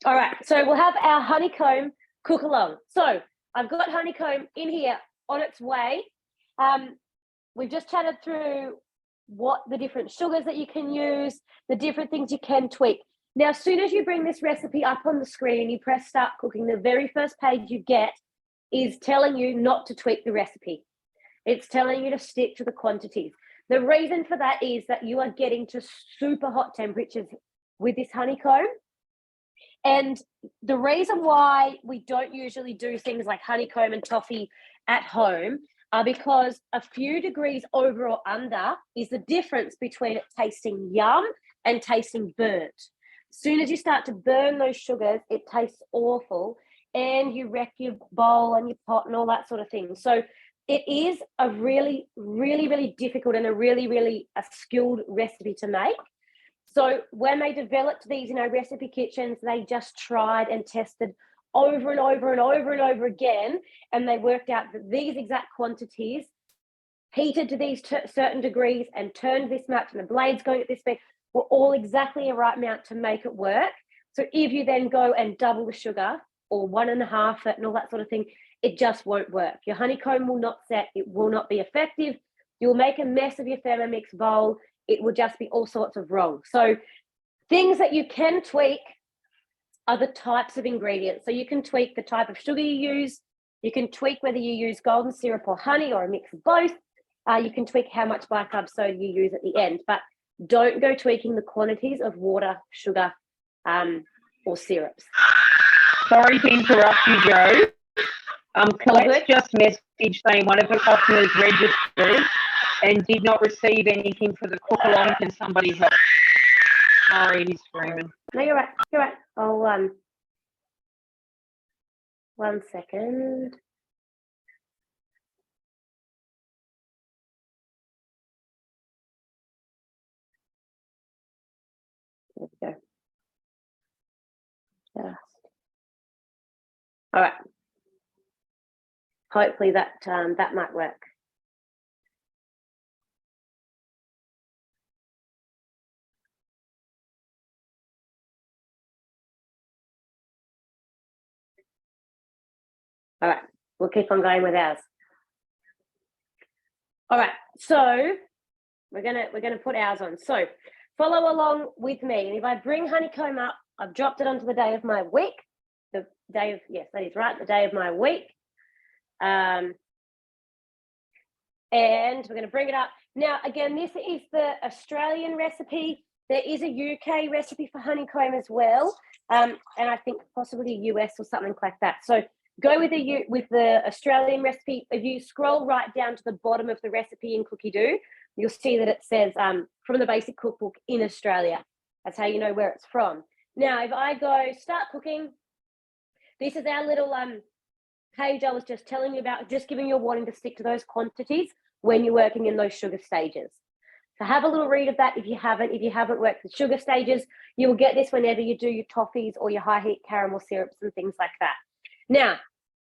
All right, so we'll have our honeycomb Cookalong. So I've got honeycomb in here on its way. We've just chatted through what the different sugars that you can use, the different things you can tweak. Now, as soon as you bring this recipe up on the screen, you press start cooking, the very first page you get is telling you not to tweak the recipe. It's telling you to stick to the quantities. The reason for that is that you are getting to super hot temperatures with this honeycomb. And the reason why we don't usually do things like honeycomb and toffee at home are because a few degrees over or under is the difference between it tasting yum and tasting burnt. As soon as you start to burn those sugars, it tastes awful and you wreck your bowl and your pot and all that sort of thing. So it is a really, really, really difficult and a really skilled recipe to make. So when they developed these in our recipe kitchens, they just tried and tested over and over and over and over again, and they worked out that these exact quantities, heated to these certain degrees and turned this much, and the blades going at this speed, were all exactly the right amount to make it work. So if you then go and double the sugar or 1.5 it and all that sort of thing, it just won't work. Your honeycomb will not set, it will not be effective. You'll make a mess of your Thermomix bowl. It will just be all sorts of wrong. So things that you can tweak are the types of ingredients. So you can tweak the type of sugar you use. You can tweak whether you use golden syrup or honey or a mix of both. You can tweak how much bicarb soda you use at the end, but don't go tweaking the quantities of water, sugar, or syrups. Sorry to interrupt you, Joe. Colette's just messaged saying one of her customers registered and did not receive anything for the Cookalong. Can somebody help? Sorry, he's screaming. No, you're right. You're right. I'll 1 second. There we go. Just. All right. Hopefully that that might work. All right, we'll keep on going with ours. All right, so we're gonna put ours on. So follow along with me. And if I bring honeycomb up, I've dropped it onto the day of my week. The day of, yes, that is right, the day of my week. And we're going to bring it up. Now, again, this is the Australian recipe. There is a UK recipe for honeycomb as well. And I think possibly US or something like that. So go with the Australian recipe. If you scroll right down to the bottom of the recipe in Cookie Doo, you'll see that it says from the basic cookbook in Australia. That's how you know where it's from. Now, if I go start cooking, this is our little page I was just telling you about, just giving you a warning to stick to those quantities when you're working in those sugar stages. So have a little read of that if you haven't worked with sugar stages. You will get this whenever you do your toffees or your high heat caramel syrups and things like that. Now,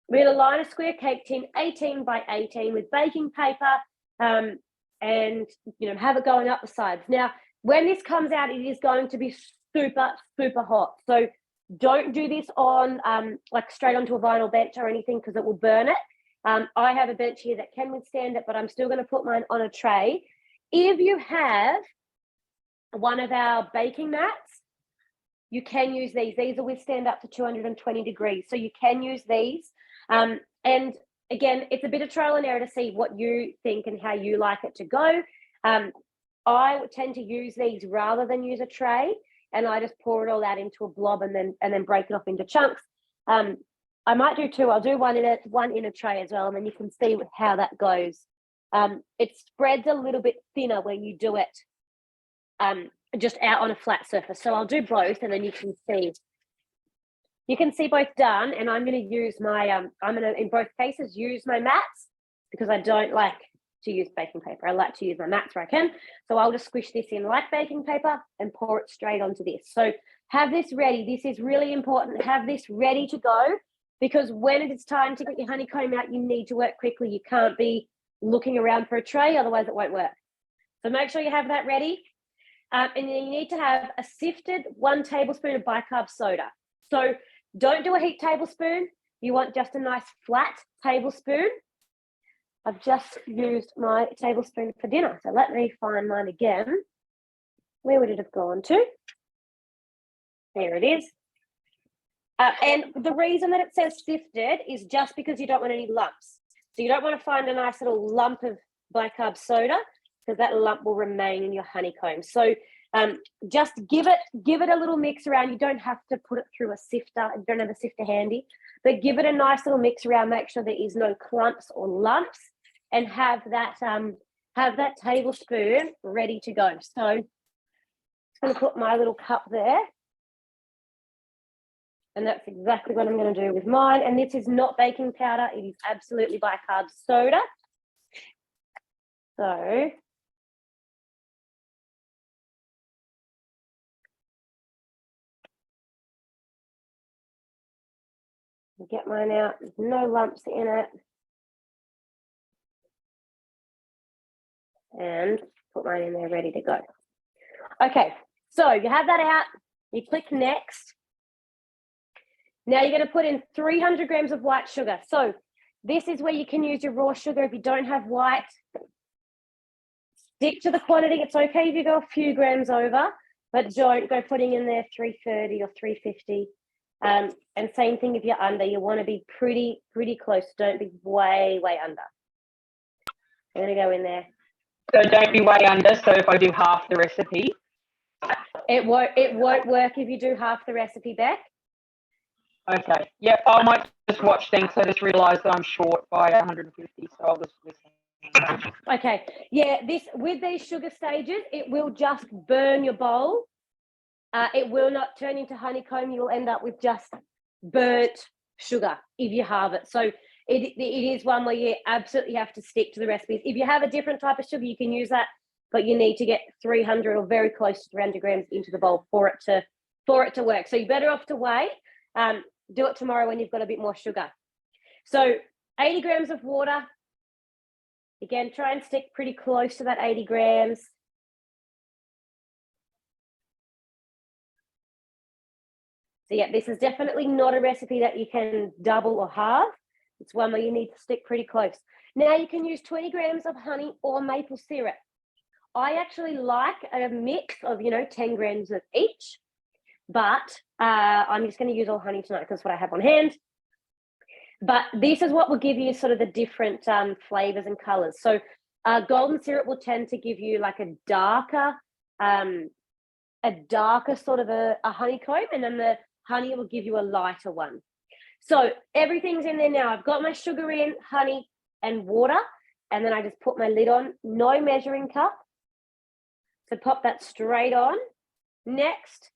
we're going to line a square cake tin 18 by 18 with baking paper and have it going up the sides. Now, when this comes out, it is going to be super, super hot. So don't do this on like straight onto a vinyl bench or anything because it will burn it. I have a bench here that can withstand it, but I'm still going to put mine on a tray. If you have one of our baking mats, you can use these. These will withstand up to 220 degrees. So you can use these. And again, it's a bit of trial and error to see what you think and how you like it to go. I would tend to use these rather than use a tray. And I just pour it all out into a blob and then break it off into chunks. I might do two. I'll do one in a tray as well, and then you can see how that goes. It spreads a little bit thinner when you do it just out on a flat surface. So I'll do both, and then you can see. You can see both done, and I'm going to use my. I'm going to, in both cases, use my mats because I don't like to use baking paper. I like to use my mats where I can. So I'll just squish this in like baking paper and pour it straight onto this. So have this ready. This is really important. Have this ready to go because when it is time to get your honeycomb out, you need to work quickly. You can't be looking around for a tray, otherwise it won't work. So make sure you have that ready. And then you need to have a sifted 1 tablespoon of bicarb soda. So don't do a heaped tablespoon. You want just a nice flat tablespoon. I've just used my tablespoon for dinner. So let me find mine again. Where would it have gone to? There it is. And the reason that it says sifted is just because you don't want any lumps. So you don't want to find a nice little lump of bicarb soda because that lump will remain in your honeycomb. So just give it a little mix around. You don't have to put it through a sifter. You don't have a sifter handy, but give it a nice little mix around. Make sure there is no clumps or lumps, and have that tablespoon ready to go. So I'm going to put my little cup there. And that's exactly what I'm going to do with mine. And this is not baking powder. It is absolutely bicarb soda. So get mine out. There's no lumps in it. And put mine in there ready to go. Okay, so you have that out. You click next. Now you're going to put in 300 grams of white sugar. So this is where you can use your raw sugar if you don't have white. Stick to the quantity. It's okay if you go a few grams over, but don't go putting in there 330 or 350. And same thing if you're under. You want to be pretty close. Don't be way under. I'm going to go in there. So don't be way under. So if I do half the recipe, it won't work if you do half the recipe, Beck. Okay. Yep. I might just watch things. I just realised that I'm short by 150, so I'll just listen. Okay. Yeah. With these sugar stages, it will just burn your bowl. It will not turn into honeycomb. You will end up with just burnt sugar if you have it. So it is one where you absolutely have to stick to the recipes. If you have a different type of sugar, you can use that, but you need to get 300 or very close to 300 grams into the bowl for it to work. So you're better off to wait. Do it tomorrow when you've got a bit more sugar. So 80 grams of water. Again, try and stick pretty close to that 80 grams. So yeah, this is definitely not a recipe that you can double or halve. It's one where you need to stick pretty close. Now you can use 20 grams of honey or maple syrup. I actually like a mix of, 10 grams of each, but I'm just going to use all honey tonight because what I have on hand. But this is what will give you sort of the different flavors and colors. So golden syrup will tend to give you like a darker sort of a honeycomb, and then the honey will give you a lighter one. So everything's in there now. I've got my sugar in, honey, and water, and then I just put my lid on. No measuring cup. So pop that straight on. Next,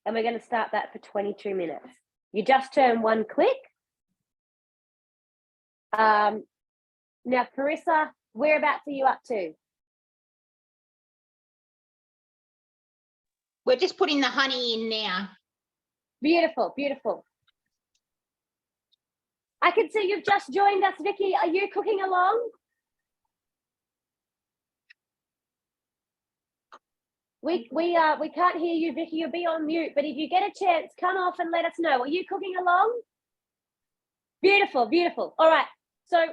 and we're going to start that for 22 minutes. You just turn one click. Now, Carissa, whereabouts are you up to? We're just putting the honey in now. Beautiful, beautiful. I can see you've just joined us, Vicky. Are you cooking along? We can't hear you, Vicky. You'll be on mute. But if you get a chance, come off and let us know. Are you cooking along? Beautiful, beautiful. All right. So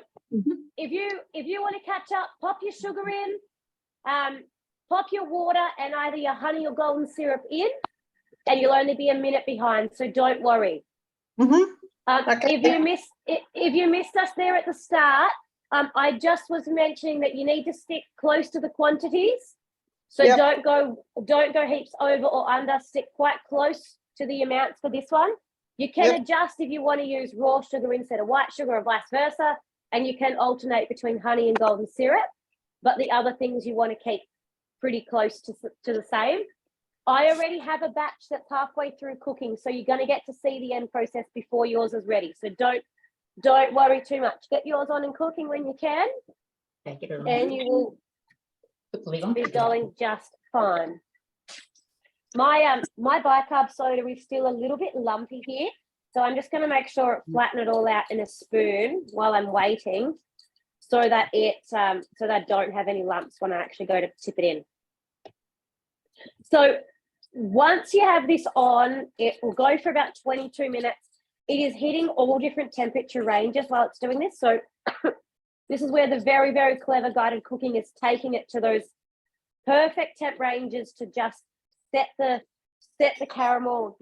if you want to catch up, pop your sugar in, pop your water and either your honey or golden syrup in, and you'll only be a minute behind. So don't worry. Okay. If you missed us there at the start, I just was mentioning that you need to stick close to the quantities. So Yep. don't go heaps over or under. Stick quite close to the amounts for this one. You can adjust if you want to use raw sugar instead of white sugar or vice versa, and you can alternate between honey and golden syrup. But the other things you want to keep pretty close to the same. I already have a batch that's halfway through cooking, so you're going to get to see the end process before yours is ready. So don't worry too much. Get yours on and cooking when you can, and you will be going just fine. My bicarb soda is still a little bit lumpy here, so I'm just going to make sure it flatten it all out in a spoon while I'm waiting, so that I don't have any lumps when I actually go to tip it in. So once you have this on, it will go for about 22 minutes. It is hitting all different temperature ranges while it's doing this. So this is where the very, very clever guided cooking is taking it to those perfect temp ranges to just set the caramel,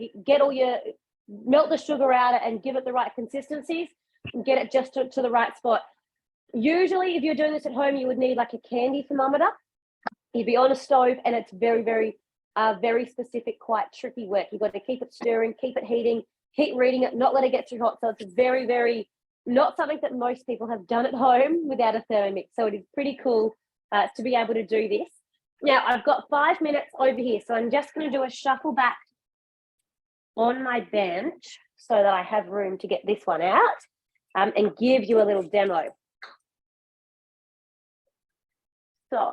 melt the sugar out and give it the right consistencies and get it just to the right spot. Usually, if you're doing this at home, you would need like a candy thermometer. You'd be on a stove, and it's very, very, very specific, quite tricky work. You've got to keep it stirring, keep it heating, keep reading it, not let it get too hot. So it's very, very not something that most people have done at home without a Thermomix. So it is pretty cool to be able to do this. Now, I've got 5 minutes over here, so I'm just going to do a shuffle back on my bench so that I have room to get this one out and give you a little demo. So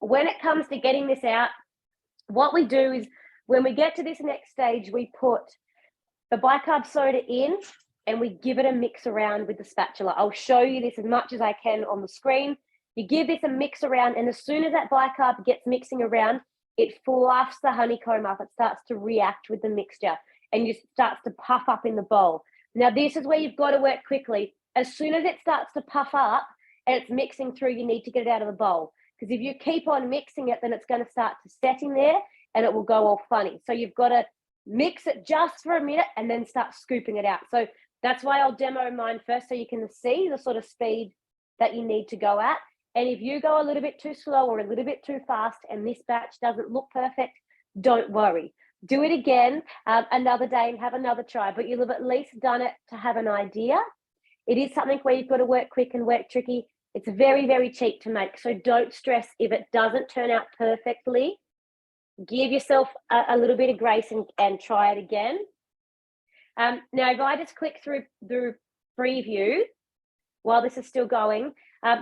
when it comes to getting this out, what we do is when we get to this next stage, we put the bicarb soda in and we give it a mix around with the spatula. I'll show you this as much as I can on the screen. You give this a mix around, and as soon as that bicarb gets mixing around, it fluffs the honeycomb up. It starts to react with the mixture and it starts to puff up in the bowl. Now, this is where you've got to work quickly. As soon as it starts to puff up and it's mixing through, you need to get it out of the bowl. Because if you keep on mixing it, then it's going to start to set in there and it will go all funny. So you've got to mix it just for a minute and then start scooping it out. So that's why I'll demo mine first so you can see the sort of speed that you need to go at. And if you go a little bit too slow or a little bit too fast and this batch doesn't look perfect, don't worry. Do it again another day and have another try, but you'll have at least done it to have an idea. It is something where you've got to work quick and work tricky. It's very, very cheap to make, so don't stress if it doesn't turn out perfectly. Give yourself a little bit of grace and try it again. Now, if I just click through preview while this is still going,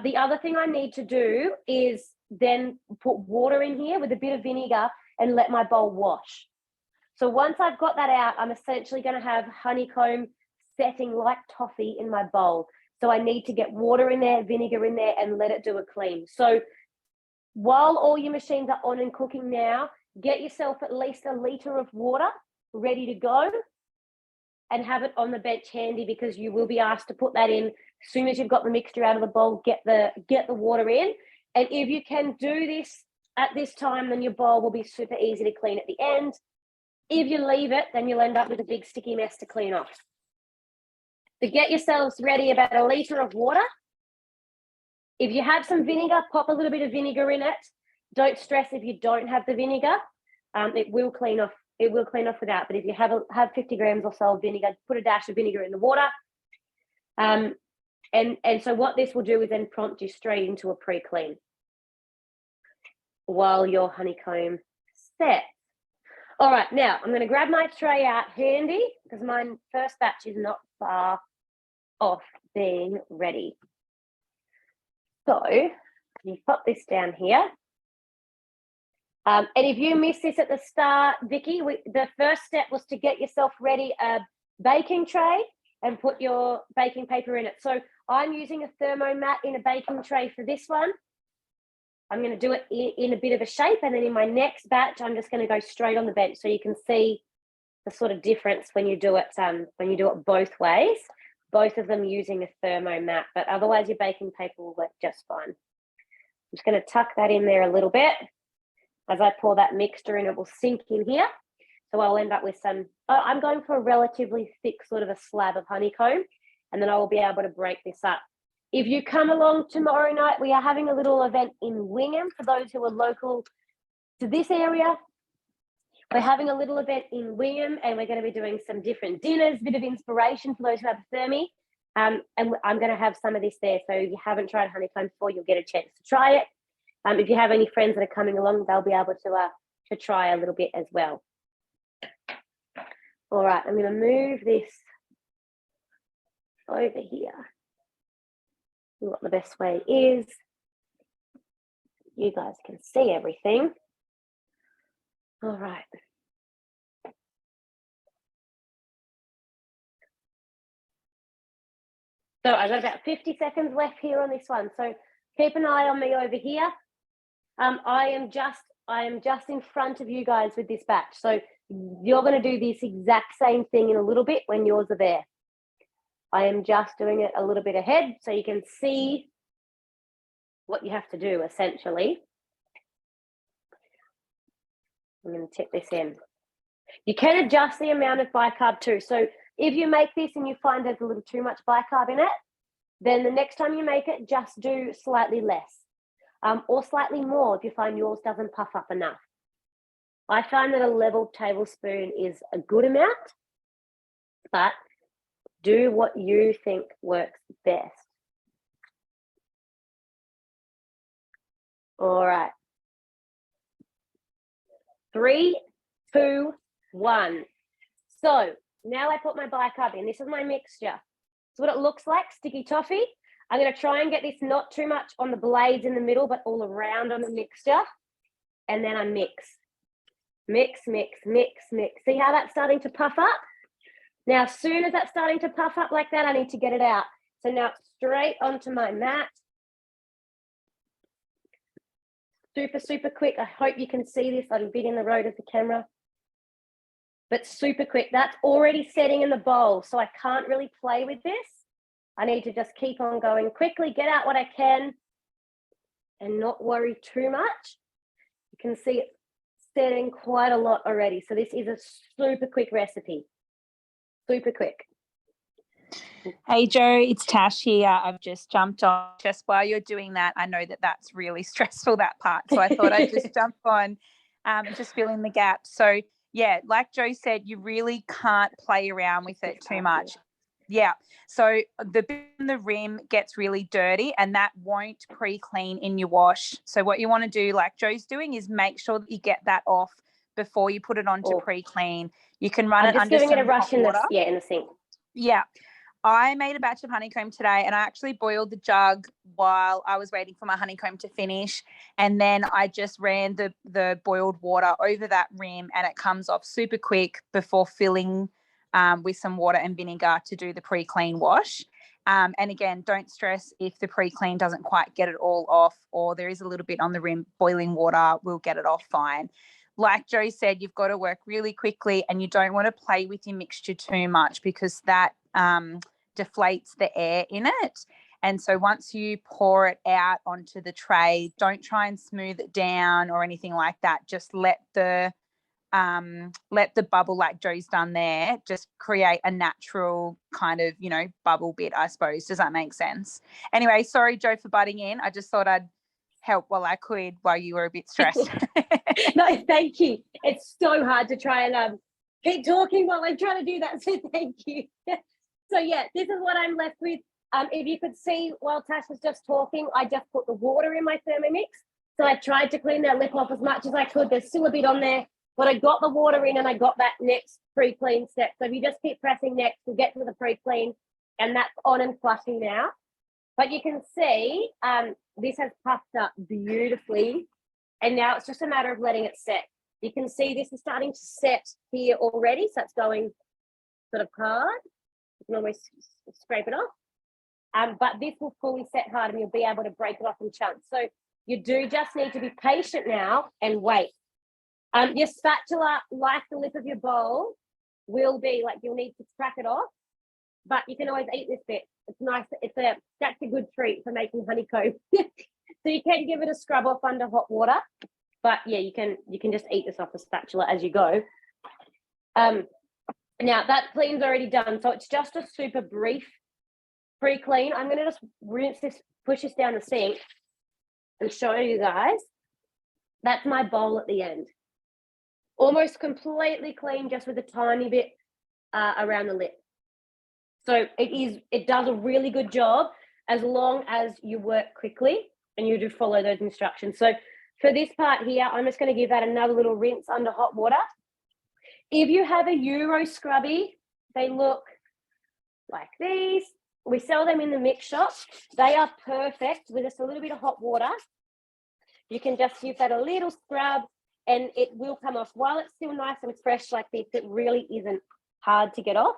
the other thing I need to do is then put water in here with a bit of vinegar and let my bowl wash. So once I've got that out, I'm essentially going to have honeycomb setting like toffee in my bowl. So I need to get water in there, vinegar in there, and let it do a clean. So while all your machines are on and cooking now, get yourself at least a litre of water ready to go and have it on the bench handy, because you will be asked to put that in as soon as you've got the mixture out of the bowl. Get the water in. And if you can do this at this time, then your bowl will be super easy to clean at the end. If you leave it, then you'll end up with a big sticky mess to clean off. So get yourselves ready about a litre of water. If you have some vinegar, pop a little bit of vinegar in it. Don't stress if you don't have the vinegar. It will clean off. It will clean off without. But if you have 50 grams or so of vinegar, put a dash of vinegar in the water. And so what this will do is then prompt you straight into a pre-clean while your honeycomb sets. All right, now I'm going to grab my tray out handy because my first batch is not far off being ready. So you pop this down here. And if you missed this at the start, Vicky, the first step was to get yourself ready a baking tray and put your baking paper in it. So I'm using a thermomat in a baking tray for this one. I'm going to do it in a bit of a shape, and then in my next batch, I'm just going to go straight on the bench so you can see the sort of difference when you do it both ways. Both of them using a thermomat, but otherwise your baking paper will work just fine. I'm just going to tuck that in there a little bit. As I pour that mixture in, it will sink in here. So I'll end up with I'm going for a relatively thick sort of a slab of honeycomb, and then I will be able to break this up. If you come along tomorrow night, we are having a little event in Wingham for those who are local to this area. We're having a little event in Wingham, and we're going to be doing some different dinners, bit of inspiration for those who have a thermi. And I'm going to have some of this there. So if you haven't tried honeycomb before, you'll get a chance to try it. If you have any friends that are coming along, they'll be able to try a little bit as well. All right, I'm going to move this over here. What the best way is, you guys can see everything. All right. So I've got about 50 seconds left here on this one. So keep an eye on me over here. I am just in front of you guys with this batch. So you're going to do this exact same thing in a little bit when yours are there. I am just doing it a little bit ahead so you can see what you have to do essentially. I'm going to tip this in. You can adjust the amount of bicarb too. So if you make this and you find there's a little too much bicarb in it, then the next time you make it, just do slightly less or slightly more if you find yours doesn't puff up enough. I find that a level tablespoon is a good amount, but do what you think works best. All right. 3, 2, 1. So now I put my bicarb in. This is my mixture. So what it looks like, sticky toffee. I'm going to try and get this not too much on the blades in the middle, but all around on the mixture. And then I mix. Mix, mix, mix, mix. See how that's starting to puff up? Now, as soon as that's starting to puff up like that, I need to get it out. So now straight onto my mat. Super, super quick. I hope you can see this. I'm a bit in the road of the camera. But super quick. That's already setting in the bowl, so I can't really play with this. I need to just keep on going quickly, get out what I can, and not worry too much. You can see it's setting quite a lot already. So this is a super quick recipe. Super quick. Hey Joe, it's Tash here. I've just jumped on. Just while you're doing that, I know that that's really stressful, that part. So I thought I'd just jump on, just fill in the gap. So yeah, like Joe said, you really can't play around with it too much. Yeah. So the bit on the rim gets really dirty and that won't pre-clean in your wash. So what you want to do, like Joe's doing, is make sure that you get that off before you put it on to pre-clean. You can run it under I'm just giving it a some rush hot water. in the sink. Yeah. I made a batch of honeycomb today and I actually boiled the jug while I was waiting for my honeycomb to finish. And then I just ran the boiled water over that rim and it comes off super quick before filling with some water and vinegar to do the pre-clean wash. And again, don't stress if the pre-clean doesn't quite get it all off or there is a little bit on the rim. Boiling water will get it off fine. Like Joe said, you've got to work really quickly and you don't want to play with your mixture too much because that deflates the air in it. And so once you pour it out onto the tray, don't try and smooth it down or anything like that. Just let the bubble, like Joe's done there, just create a natural kind of, bubble bit, I suppose. Does that make sense? Anyway, sorry, Joe, for butting in. I just thought I'd help while I could while you were a bit stressed. No, thank you. It's so hard to try and keep talking while I'm trying to do that. So thank you. So yeah, this is what I'm left with. If you could see while Tash was just talking, I just put the water in my Thermomix. So I tried to clean that lip off as much as I could. There's still a bit on there, but I got the water in and I got that next pre-clean step. So if you just keep pressing next, we'll get to the pre-clean and that's on and flushing now. But you can see this has puffed up beautifully. And now it's just a matter of letting it set. You can see this is starting to set here already. So it's going sort of hard. You can almost scrape it off. But this will fully set hard and you'll be able to break it off in chunks. So you do just need to be patient now and wait. Your spatula, like the lip of your bowl, will be like you'll need to crack it off, but you can always eat this bit. It's nice. That's a good treat for making honeycomb. So you can give it a scrub off under hot water, but yeah, you can just eat this off the spatula as you go. Now that clean's already done, so it's just a super brief pre-clean. I'm going to just rinse this, push this down the sink and show you guys. That's my bowl at the end. Almost completely clean, just with a tiny bit around the lip. So it does a really good job as long as you work quickly and you do follow those instructions. So for this part here, I'm just going to give that another little rinse under hot water. If you have a Euro scrubby, they look like these. We sell them in the mix shop. They are perfect with just a little bit of hot water. You can just give that a little scrub and it will come off. While it's still nice and fresh like this, it really isn't hard to get off.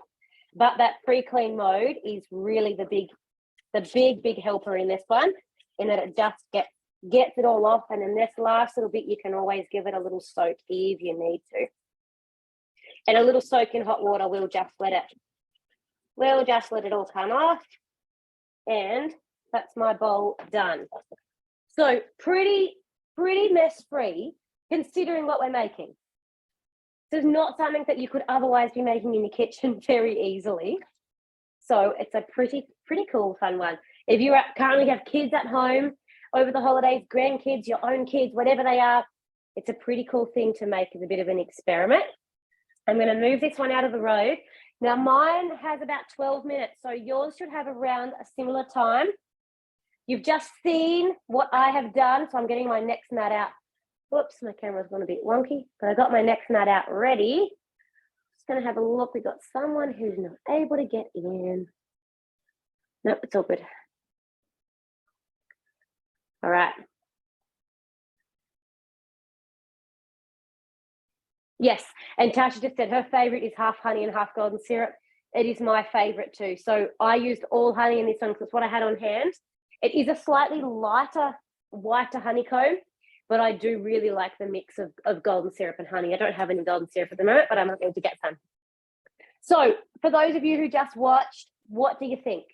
But that pre-clean mode is really the big helper in this one, in that it just gets gets it all off. And then this last little bit, you can always give it a little soak if you need to. And a little soak in hot water will just let it all come off. And that's my bowl done. So pretty mess-free considering what we're making. This is not something that you could otherwise be making in the kitchen very easily. So it's a pretty cool, fun one. If you currently have kids at home over the holidays, grandkids, your own kids, whatever they are, it's a pretty cool thing to make as a bit of an experiment. I'm going to move this one out of the road. Now mine has about 12 minutes, so yours should have around a similar time. You've just seen what I have done, so I'm getting my next mat out. Whoops, my camera's gone a bit wonky, but I got my next mat out ready. Just going to have a look. We've got someone who's not able to get in. Nope, it's all good. All right. Yes, and Tasha just said her favourite is half honey and half golden syrup. It is my favourite too. So I used all honey in this one because it's what I had on hand. It is a slightly lighter, whiter honeycomb, but I do really like the mix of golden syrup and honey. I don't have any golden syrup at the moment, but I'm going to get some. So for those of you who just watched, what do you think?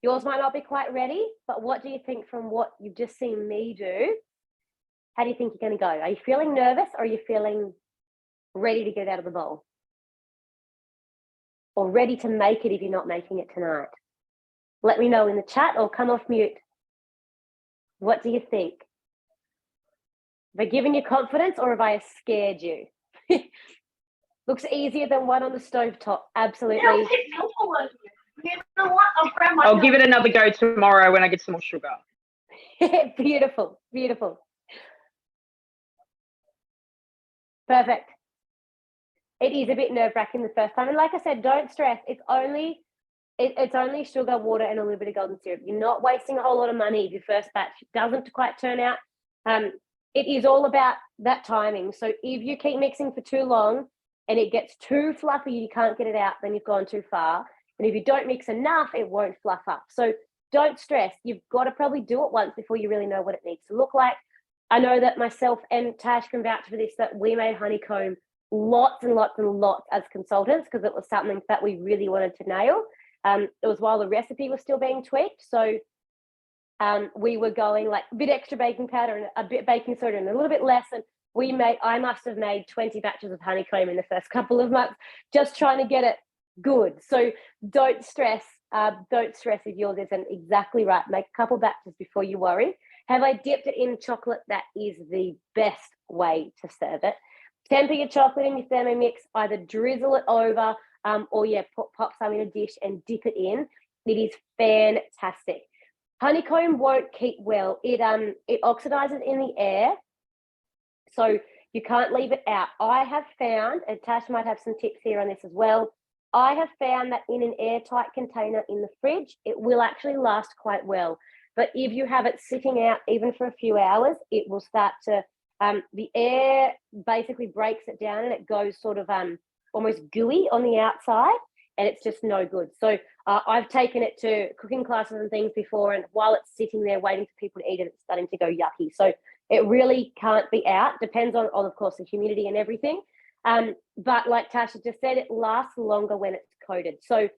Yours might not be quite ready, but what do you think from what you've just seen me do? How do you think you're going to go? Are you feeling nervous or are you feeling ready to get out of the bowl? Or ready to make it if you're not making it tonight? Let me know in the chat or come off mute. What do you think? Have I given you confidence or have I scared you? Looks easier than one on the stovetop. Absolutely. I'll give it another go tomorrow when I get some more sugar. Beautiful, beautiful. Perfect. It is a bit nerve-wracking the first time. And like I said, don't stress. It's only sugar, water, and a little bit of golden syrup. You're not wasting a whole lot of money if your first batch doesn't quite turn out. It is all about that timing. So if you keep mixing for too long and it gets too fluffy, you can't get it out, then you've gone too far. And if you don't mix enough, it won't fluff up. So don't stress. You've got to probably do it once before you really know what it needs to look like. I know that myself and Tash can vouch for this, that we made honeycomb lots and lots and lots as consultants because it was something that we really wanted to nail. It was while the recipe was still being tweaked. So we were going like a bit extra baking powder and a bit baking soda and a little bit less. And I must have made 20 batches of honeycomb in the first couple of months, just trying to get it good. So don't stress. Don't stress if yours isn't exactly right. Make a couple batches before you worry. Have I dipped it in chocolate? That is the best way to serve it. Temper your chocolate in your Thermomix, either drizzle it over or pop some in a dish and dip it in. It is fantastic. Honeycomb won't keep well. It oxidizes in the air, so you can't leave it out. I have found, and Tash might have some tips here on this as well, I have found that in an airtight container in the fridge, it will actually last quite well. But if you have it sitting out even for a few hours, it will start to, the air basically breaks it down and it goes sort of almost gooey on the outside, and it's just no good. So I've taken it to cooking classes and things before, and while it's sitting there waiting for people to eat it, it's starting to go yucky. So it really can't be out. Depends on of course, the humidity and everything. But like Tasha just said, it lasts longer when it's coated. So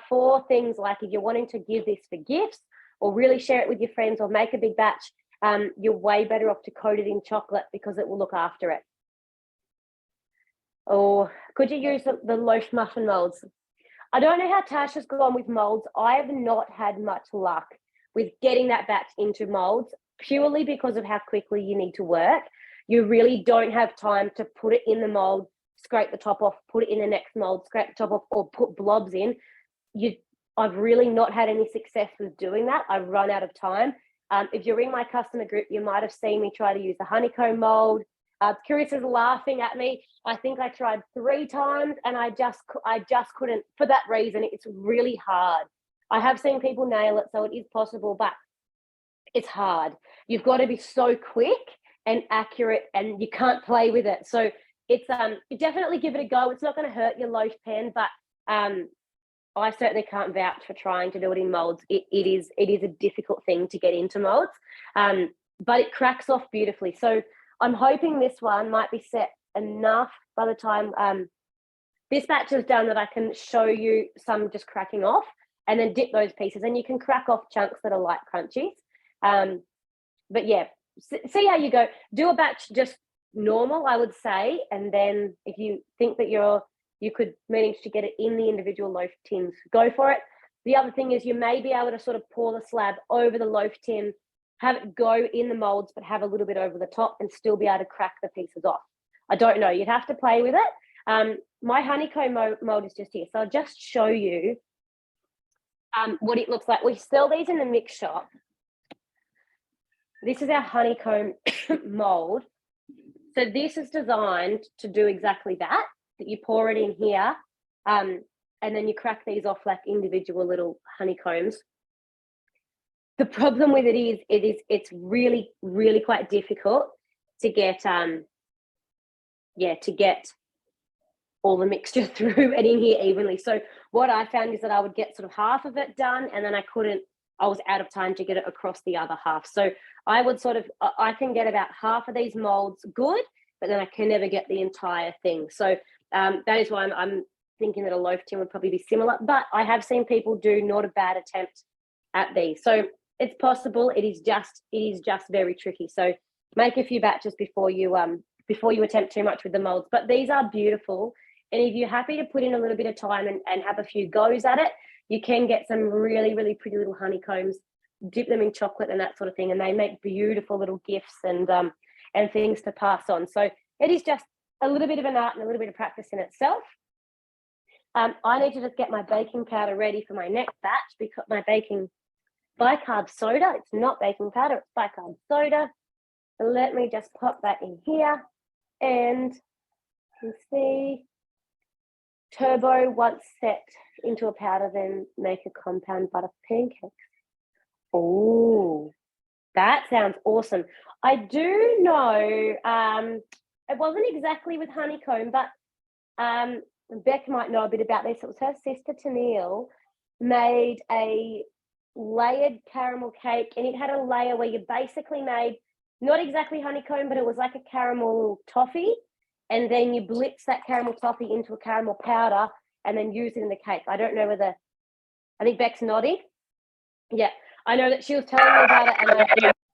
for things like if you're wanting to give this for gifts or really share it with your friends or make a big batch, you're way better off to coat it in chocolate because it will look after it. Or could you use the loaf muffin molds? I don't know how Tash has gone with molds. I have not had much luck with getting that batch into molds purely because of how quickly you need to work. You really don't have time to put it in the mold, scrape the top off, put it in the next mold, scrape the top off, or put blobs in. I've really not had any success with doing that. I've run out of time. If you're in my customer group, you might have seen me try to use the honeycomb mold. Curious is laughing at me. I think I tried 3 times and I just couldn't. For that reason, it's really hard. I have seen people nail it, so it is possible, but it's hard. You've got to be so quick and accurate, and you can't play with it. So it's definitely give it a go. It's not going to hurt your loaf pan, but I certainly can't vouch for trying to do it in molds. It is a difficult thing to get into molds. but it cracks off beautifully. So I'm hoping this one might be set enough by the time this batch is done that I can show you some just cracking off, and then dip those pieces, and you can crack off chunks that are light crunchies. But yeah, see how you go. Do a batch just normal, I would say, and then if you think that you could manage to get it in the individual loaf tins, go for it. The other thing is you may be able to sort of pour the slab over the loaf tin, have it go in the molds, but have a little bit over the top and still be able to crack the pieces off. I don't know. You'd have to play with it. My honeycomb mold is just here. So I'll just show you what it looks like. We sell these in the mix shop. This is our honeycomb mold. So this is designed to do exactly that you pour it in here, and then you crack these off like individual little honeycombs. The problem with it is it's really, really quite difficult to get to get all the mixture through and in here evenly. So what I found is that I would get sort of half of it done, and then I was out of time to get it across the other half. So I would I can get about half of these molds good, but then I can never get the entire thing. So that is why I'm thinking that a loaf tin would probably be similar, but I have seen people do not a bad attempt at these. So it's possible. It is just very tricky. So make a few batches before you attempt too much with the molds. But these are beautiful. And if you're happy to put in a little bit of time and have a few goes at it, you can get some really, really pretty little honeycombs, dip them in chocolate and that sort of thing, and they make beautiful little gifts and things to pass on. So it is just a little bit of an art and a little bit of practice in itself. I need to just get my baking powder ready for my next batch, because my baking bicarb soda, it's not baking powder, it's bicarb soda. So let me just pop that in here, and you can see turbo once set into a powder, then make a compound butter pancakes. Oh, that sounds awesome. I do know, it wasn't exactly with honeycomb, but Beck might know a bit about this. It was her sister Tennille made a layered caramel cake, and it had a layer where you basically made not exactly honeycomb, but it was like a caramel toffee, and then you blitz that caramel toffee into a caramel powder and then use it in the cake. I don't know whether, I think Beck's nodding. Yeah, I know that she was telling me about it,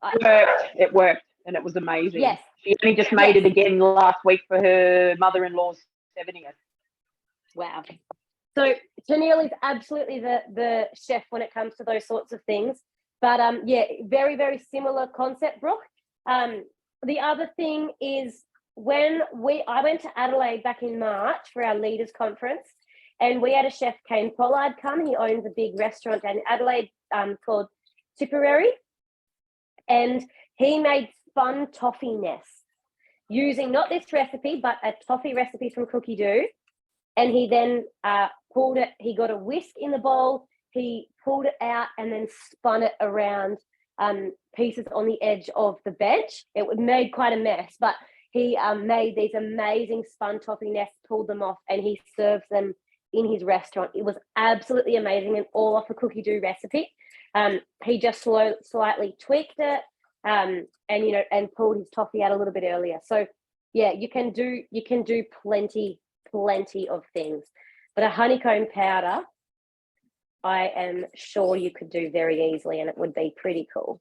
and it worked, and it was amazing. Yes. She only just made it again last week for her mother-in-law's 70th. Wow. So Tennille is absolutely the chef when it comes to those sorts of things. But yeah, very, very similar concept, Brooke. The other thing is I went to Adelaide back in March for our leaders conference, and we had a chef, Kane Pollard, come. He owns a big restaurant in Adelaide called Tipperary, and he made spun toffee nests using not this recipe, but a toffee recipe from Cookie Doo. And he then pulled it, he got a whisk in the bowl, he pulled it out and then spun it around pieces on the edge of the bench. It made quite a mess, but he made these amazing spun toffee nests, pulled them off, and he serves them in his restaurant. It was absolutely amazing, and all off a Cookie Doo recipe. He just slightly tweaked it, and pulled his toffee out a little bit earlier. So yeah, you can do plenty of things, but a honeycomb powder, I am sure you could do very easily, and it would be pretty cool.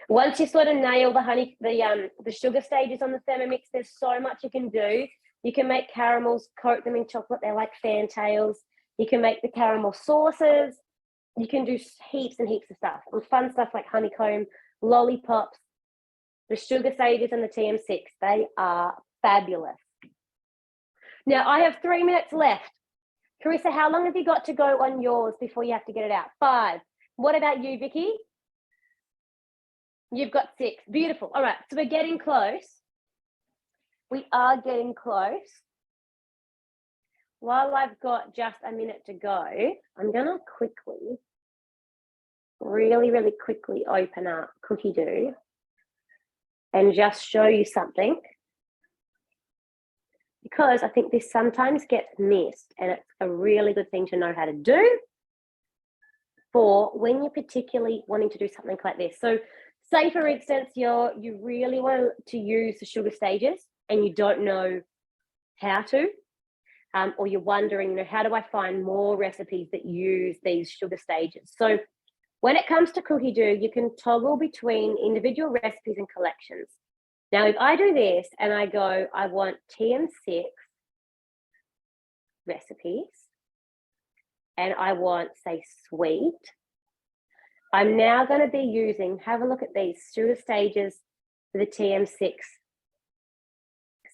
Once you sort of nail the sugar stages on the Thermomix, there's so much you can do. You can make caramels, coat them in chocolate, they're like fantails. You can make the caramel sauces. You can do heaps and heaps of stuff, and fun stuff like honeycomb, lollipops, the sugar stages and the TM6. They are fabulous. Now, I have 3 minutes left. Carissa, how long have you got to go on yours before you have to get it out? 5. What about you, Vicky? You've got 6. Beautiful. All right, so we're getting close. We are getting close. While I've got just a minute to go, I'm going to really quickly open up Cookie Doo and just show you something, because I think this sometimes gets missed, and it's a really good thing to know how to do for when you're particularly wanting to do something like this. So say for instance, you really want to use the sugar stages and you don't know how to, or you're wondering, you know, how do I find more recipes that use these sugar stages? So when it comes to Cookie Do, you can toggle between individual recipes and collections. Now, if I do this and I go, I want TM6 recipes, and I want, say, sweet, I'm now going to be using, have a look at these sugar stages for the TM6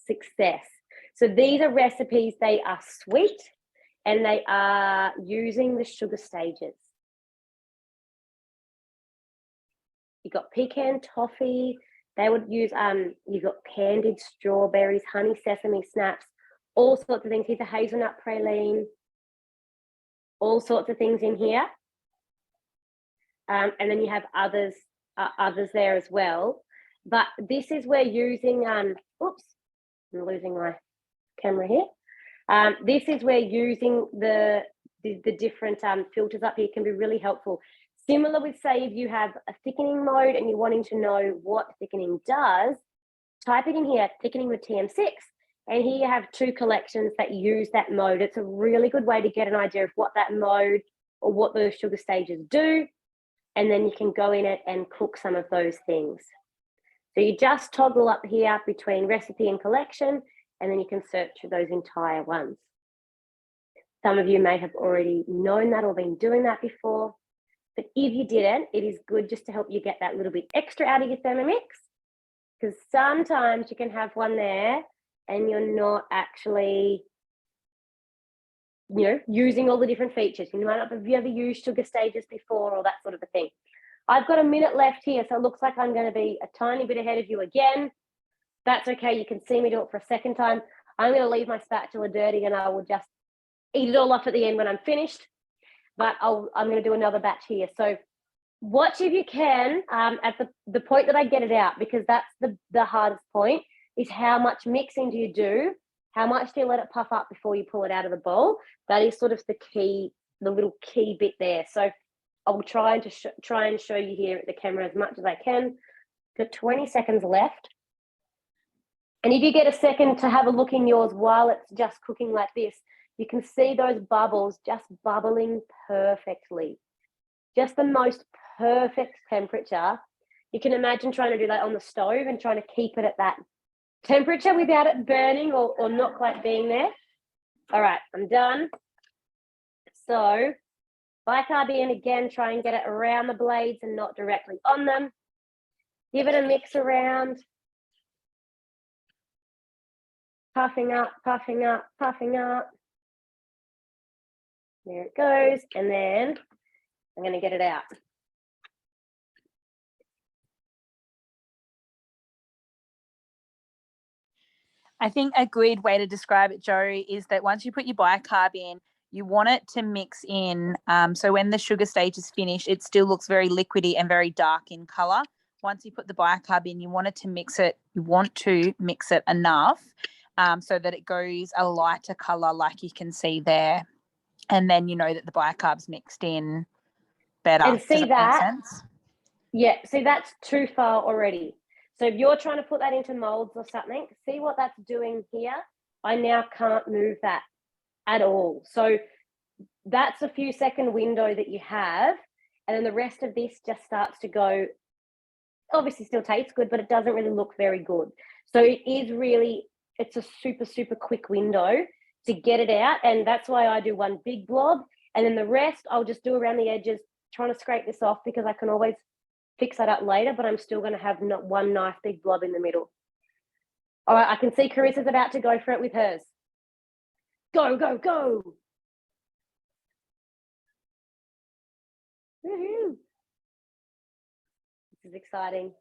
success. So these are recipes, they are sweet and they are using the sugar stages. You've got pecan toffee, they would use, you've got candied strawberries, honey sesame snaps, all sorts of things. Here's a hazelnut praline, all sorts of things in here. And then you have others there as well. But this is where using, oops, I'm losing my camera here. This is where using the different filters up here can be really helpful. Similar with, say, if you have a thickening mode and you're wanting to know what thickening does, type it in here, thickening with TM6, and here you have two collections that use that mode. It's a really good way to get an idea of what that mode or what those sugar stages do, and then you can go in it and cook some of those things. So you just toggle up here between recipe and collection, and then you can search for those entire ones. Some of you may have already known that or been doing that before, but if you didn't, it is good just to help you get that little bit extra out of your Thermomix, because sometimes you can have one there and you're not actually, you know, using all the different features. You might not have ever used sugar stages before or that sort of a thing. I've got a minute left here, so it looks like I'm going to be a tiny bit ahead of you again. That's okay. You can see me do it for a second time. I'm going to leave my spatula dirty and I will just eat it all off at the end when I'm finished. But I'm going to do another batch here. So watch if you can at the point that I get it out, because that's the hardest point, is how much mixing do you do? How much do you let it puff up before you pull it out of the bowl? That is sort of the key, the little key bit there. So I'll try and show you here at the camera as much as I can. Got 20 seconds left. And if you get a second to have a look in yours while it's just cooking like this, you can see those bubbles just bubbling perfectly. Just the most perfect temperature. You can imagine trying to do that on the stove and trying to keep it at that temperature without it burning or not quite being there. All right, I'm done. So bicarb in again, try and get it around the blades and not directly on them. Give it a mix around. Puffing up, puffing up, puffing up. There it goes. And then I'm going to get it out. I think a good way to describe it, Joe, is that once you put your bicarb in, you want it to mix in. So when the sugar stage is finished, it still looks very liquidy and very dark in colour. Once you put the bicarb in, you want to mix it enough so that it goes a lighter colour like you can see there. And then you know that the bicarb's mixed in better. And see that? Make sense? Yeah, see that's too far already. So if you're trying to put that into molds or something, see what that's doing here? I now can't move that at all. So that's a few second window that you have, and then the rest of this just starts to go, obviously still tastes good, but it doesn't really look very good. So it's a super, super quick window to get it out, and that's why I do one big blob, and then the rest I'll just do around the edges, trying to scrape this off because I can always fix that up later, but I'm still going to have not one nice big blob in the middle. All right, I can see Carissa's about to go for it with hers. Go, go, go. Woohoo. This is exciting.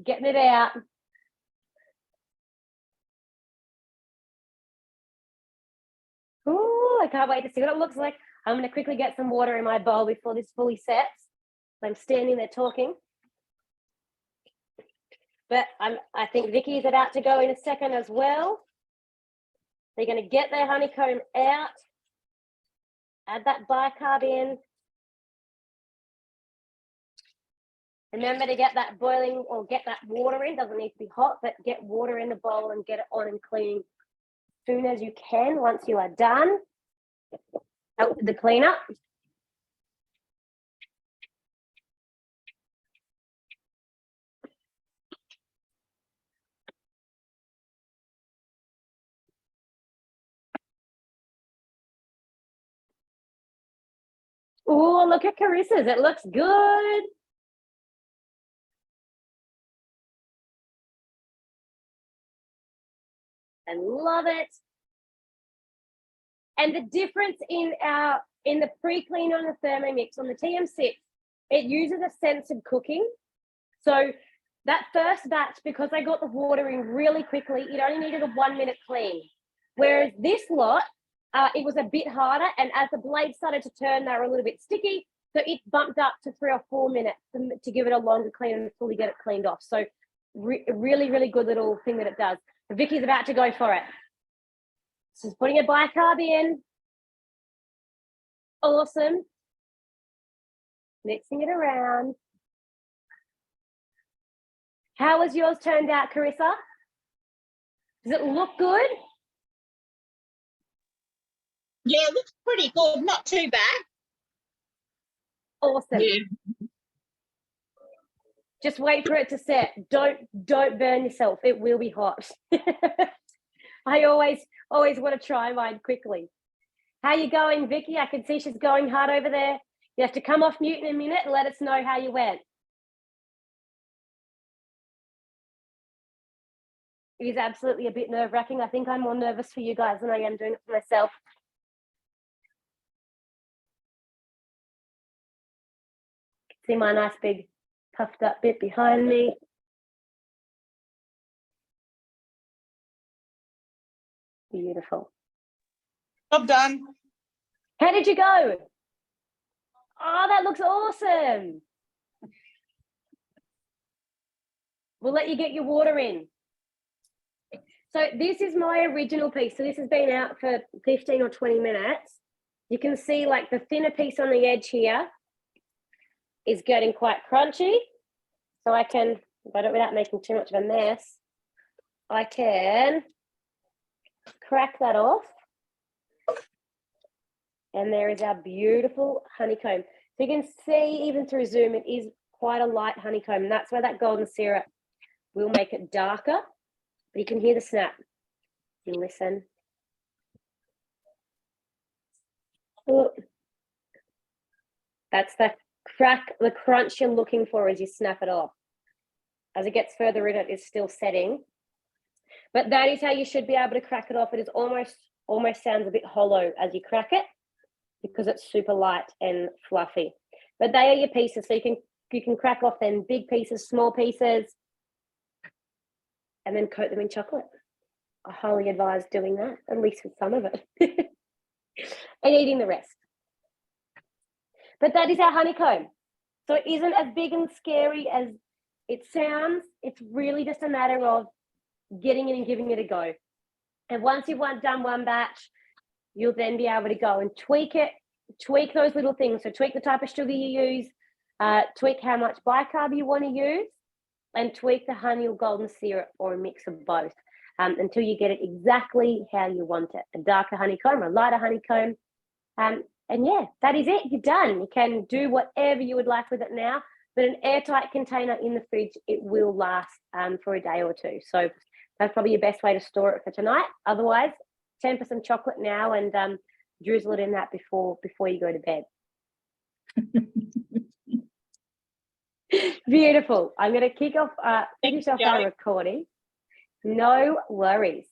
Getting it out. Ooh, I can't wait to see what it looks like. I'm going to quickly get some water in my bowl before this fully sets. I'm standing there talking. But I think Vicky's about to go in a second as well. They're going to get their honeycomb out, add that bicarb in, Remember to get that boiling or get that water in. Doesn't need to be hot, but get water in the bowl and get it on and clean as soon as you can once you are done. Out with the cleanup. Oh, look at Carissa's. It looks good. I love it. And the difference in the pre-clean on the Thermomix on the TM6, it uses a censored cooking. So that first batch, because I got the water in really quickly, it only needed a 1 minute clean. Whereas this lot, it was a bit harder, and as the blades started to turn, they were a little bit sticky. So it bumped up to 3 or 4 minutes to give it a longer clean and fully get it cleaned off. So really, really good little thing that it does. Vicky's about to go for it. She's putting a bicarb in. Awesome. Mixing it around. How has yours turned out, Carissa? Does it look good? Yeah, it looks pretty good. Not too bad. Awesome. Yeah. Just wait for it to set. Don't burn yourself. It will be hot. I always want to try mine quickly. How you going, Vicky? I can see she's going hard over there. You have to come off mute in a minute and let us know how you went. It is absolutely a bit nerve-wracking. I think I'm more nervous for you guys than I am doing it for myself. See my nice big puffed up bit behind me. Beautiful. Job done. How did you go? Oh, that looks awesome. We'll let you get your water in. So this is my original piece. So this has been out for 15 or 20 minutes. You can see like the thinner piece on the edge here is getting quite crunchy. So I can, without making too much of a mess, I can crack that off. And there is our beautiful honeycomb. So you can see even through Zoom, it is quite a light honeycomb. And that's where that golden syrup will make it darker. But you can hear the snap. You listen. Oh. That's the crack, the crunch you're looking for as you snap it off. As it gets further in, it is still setting. But that is how you should be able to crack it off. It is almost sounds a bit hollow as you crack it because it's super light and fluffy. But they are your pieces. So you can crack off then big pieces, small pieces, and then coat them in chocolate. I highly advise doing that, at least with some of it, and eating the rest. But that is our honeycomb. So it isn't as big and scary as it sounds. It's really just a matter of getting it and giving it a go. And once you've done one batch, you'll then be able to go and tweak it, tweak those little things. So tweak the type of sugar you use, tweak how much bicarb you want to use, and tweak the honey or golden syrup or a mix of both until you get it exactly how you want it. A darker honeycomb or a lighter honeycomb. And yeah, that is it. You're done. You can do whatever you would like with it now, but an airtight container in the fridge, it will last for a day or two. So that's probably your best way to store it for tonight. Otherwise, 10% chocolate now and drizzle it in that before you go to bed. Beautiful. I'm going to finish off our recording. No worries.